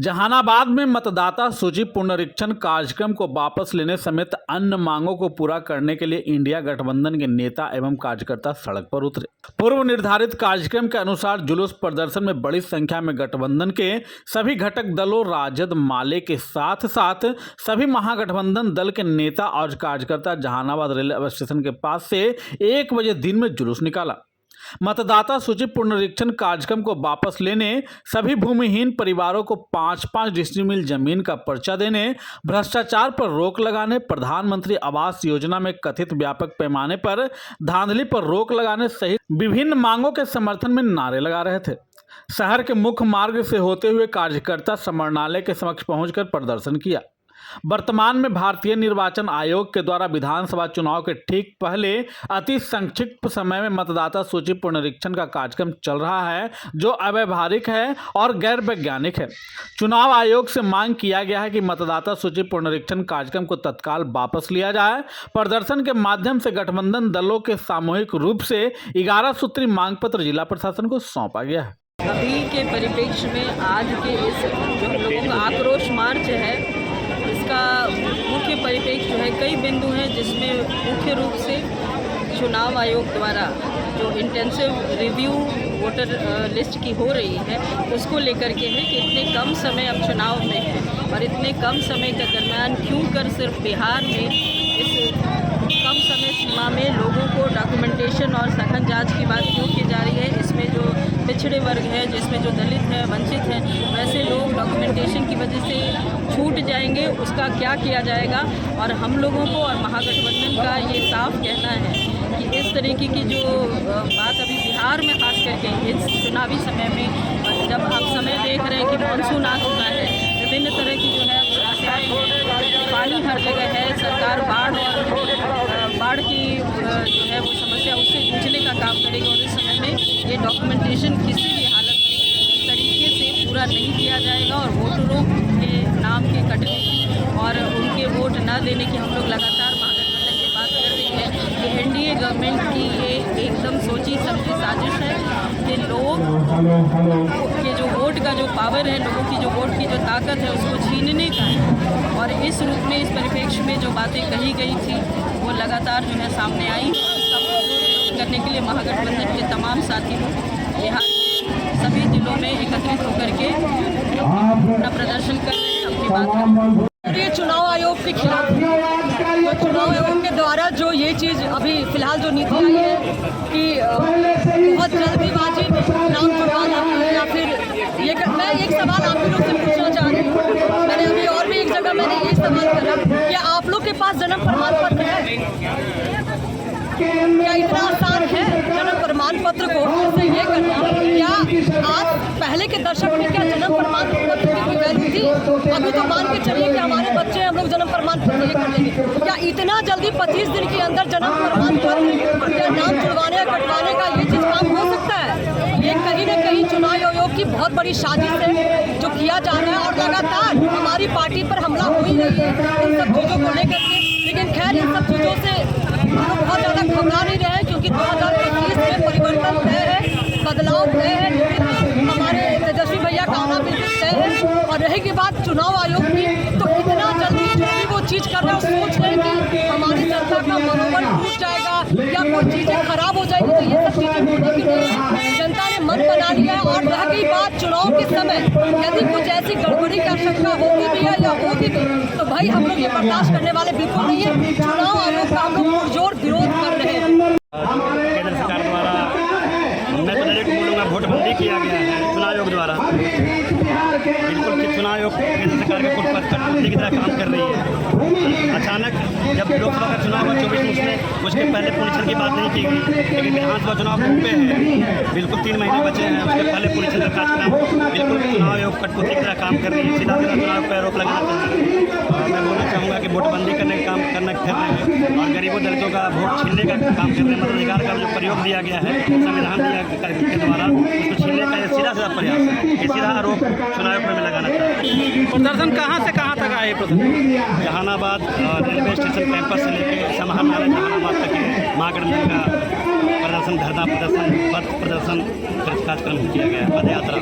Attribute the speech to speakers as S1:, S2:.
S1: जहानाबाद में मतदाता सूची पुनरीक्षण कार्यक्रम को वापस लेने समेत अन्य मांगों को पूरा करने के लिए इंडिया गठबंधन के नेता एवं कार्यकर्ता सड़क पर उतरे। पूर्व निर्धारित कार्यक्रम के अनुसार जुलूस प्रदर्शन में बड़ी संख्या में गठबंधन के सभी घटक दलों राजद माले के साथ साथ सभी महागठबंधन दल के नेता और कार्यकर्ता जहानाबाद रेलवे स्टेशन के पास से 1 बजे दिन में जुलूस निकाला। मतदाता सूची पुनरीक्षण कार्यक्रम को वापस लेने, सभी भूमिहीन परिवारों को 5-5 डिसमिल जमीन का पर्चा देने, भ्रष्टाचार पर रोक लगाने, प्रधानमंत्री आवास योजना में कथित व्यापक पैमाने पर धांधली पर रोक लगाने सहित विभिन्न मांगों के समर्थन में नारे लगा रहे थे। शहर के मुख्य मार्ग से होते हुए कार्यकर्ता समरणालय के समक्ष पहुंचकर प्रदर्शन किया। वर्तमान में भारतीय निर्वाचन आयोग के द्वारा विधानसभा चुनाव के ठीक पहले अति संक्षिप्त समय में मतदाता सूची पुनरीक्षण का कार्यक्रम चल रहा है, जो अव्यावहारिक है और गैर वैज्ञानिक है। चुनाव आयोग से मांग किया गया है कि मतदाता सूची पुनरीक्षण कार्यक्रम को तत्काल वापस लिया जाए। प्रदर्शन के माध्यम से गठबंधन दलों के सामूहिक रूप से 11 सूत्री मांग पत्र जिला प्रशासन को सौंपा गया है।
S2: अभी के परिप्रेक्ष्य में आज के इस जो हम लोगों का आक्रोश मार्च है, इसका मुख्य परिप्रेक्ष्य जो है कई बिंदु हैं, जिसमें मुख्य रूप से चुनाव आयोग द्वारा जो इंटेंसिव रिव्यू वोटर लिस्ट की हो रही है, उसको लेकर के है कि इतने कम समय अब चुनाव में है और इतने कम समय के दरमियान क्यों कर सिर्फ बिहार में इस कम समय सीमा में लोगों को डॉक्यूमेंटेशन और सघन जांच की बात क्यों की जा रही है। इसमें जो पिछड़े वर्ग है, जिसमें जो दलित हैं, वंचित हैं, वैसे लोग डॉक्यूमेंटेशन की वजह से छूट जाएंगे, उसका क्या किया जाएगा। और हम लोगों को और महागठबंधन का ये साफ कहना है कि इस तरीके की जो बात अभी बिहार में खास करके इस चुनावी समय में, जब आप समय देख रहे हैं कि मानसून आ चुका है, विभिन्न तरह की जो है समस्याएं, पानी हर जगह है, सरकार बाढ़ की जो है वो समस्या उससे जूझने का काम करेगी और इस समय में ये डॉक्यूमेंटेशन किसी भी हालत में तरीके से पूरा नहीं किया जाएगा और वोटरों के नाम के कटने की और उनके वोट न देने की हम लोग लगातार महागठबंधन की बात कर रही है कि एनडीए गवर्नमेंट की ये एकदम सोची समझी साजिश है कि लोग के जो वोट का जो पावर है, लोगों की जो वोट की जो ताकत है, उसको छीनने का है। और इस रूप में, इस परिप्रेक्ष्य में जो बातें कही गई थी वो लगातार जो है सामने आई। इसका विरोध करने के लिए महागठबंधन के तमाम साथी लोग बिहार के सभी जिलों में एकत्रित होकर के अपना प्रदर्शन कर रहे हैं, अपनी बात कर रहे हैं।
S3: ये चुनाव आयोग के खिलाफ, तो चुनाव आयोग के द्वारा जो ये चीज़ अभी फिलहाल जो नीति आई है कि बहुत जल्दीबाजी में नाम जुड़वाना या फिर ये मैं एक सवाल आप लोग से पूछना चाह रही हूँ। मैंने अभी और भी एक जगह मैंने ये सवाल करा कि आप लोग के पास जन्म प्रमाण पत्र है क्या? इतना आसान है जन्म प्रमाण पत्र को से ये करना? क्या आज पहले के दशक में क्या जन्म प्रमाण पत्र की कोई वैल्यू थी? अभी तो मान के चलिए कि हमारे बच्चे हम लोग जन्म प्रमाण पत्र ये कर लेंगे। क्या इतना जल्दी 25 दिन के अंदर जन्म प्रमाण पत्र या नाम जुड़वाने या कटवाने का ये चीज़ काम हो सकता है? ये कहीं ना कहीं चुनाव आयोग की बहुत बड़ी साजिश है जो किया जा रहा है और लगातार हमारी पार्टी पर हमला हो ही रही है इन सब चीज़ों को लेकर के। लेकिन खैर, इन सब चीज़ों से हम लोग बहुत ज़्यादा घबरा नहीं रहे हैं, क्योंकि 2021 में परिवर्तन तय है, बदलाव तय है, हमारे तेजस्वी भैया का आना बिल्कुल तय है। और रहेगी बात चुनाव आयोग की, तो इतना जल्दी जो भी वो चीज़ कर रहे हैं सोच रहे हैं कि हमारी जनता का मनोबल टूट जाएगा या कोई चीज़ें खराब हो जाएगी, तो ये सब चीज़ें होने की नहीं। जनता ने मन बना लिया है। और रह गई बात चुनाव के समय, यदि कुछ ऐसी गड़बड़ी की आशंका होती भी है या होगी भी, तो भाई हम लोग ये बर्दाश्त करने वाले बिल्कुल नहीं है। चुनाव आयोग का हम लोग पुरजोर विरोध कर रहे हैं।
S4: केंद्र सरकार द्वारा, मैं तो डायरेक्ट बोलूँगा, वोटबंदी किया गया है चुनाव आयोग द्वारा। बिल्कुल कि चुनाव आयोग केंद्र सरकार के कठपुतली की तरह काम कर रही है। अचानक जब लोकसभा का चुनाव हुआ 24 में, उसके पहले पुनरीक्षण की बात नहीं की गई, लेकिन विधानसभा चुनाव पे है, बिल्कुल 3 महीने बचे हैं, उसके पहले पुनरीक्षण का कार्यक्रम। बिल्कुल चुनाव आयोग कठपुतली की तरह काम कर रही है, सीधा सीधा चुनाव पर आरोप लगाना चाहिए। और मैं बोलना चाहूँगा कि वोटबंदी करने का काम कर रहे हैं और गरीबों दलितों का वोट छीनने का काम कर रहे हैं। मताधिकार का जो प्रयोग दिया गया है संविधान के द्वारा, उसको छीनने का सीधा सीधा प्रयास है। ये सीधा आरोप चुनाव आयोग में लगाना चाहिए।
S1: प्रदर्शन कहाँ से कहाँ तक आए? प्रदर्शन
S4: जहानाबाद रेलवे स्टेशन कैंपस से लेकर समाहरणालय जहानाबाद तक के महागठबंधन का प्रदर्शन, धरना प्रदर्शन, पथ प्रदर्शन कार्यक्रम किया गया है, पद यात्रा।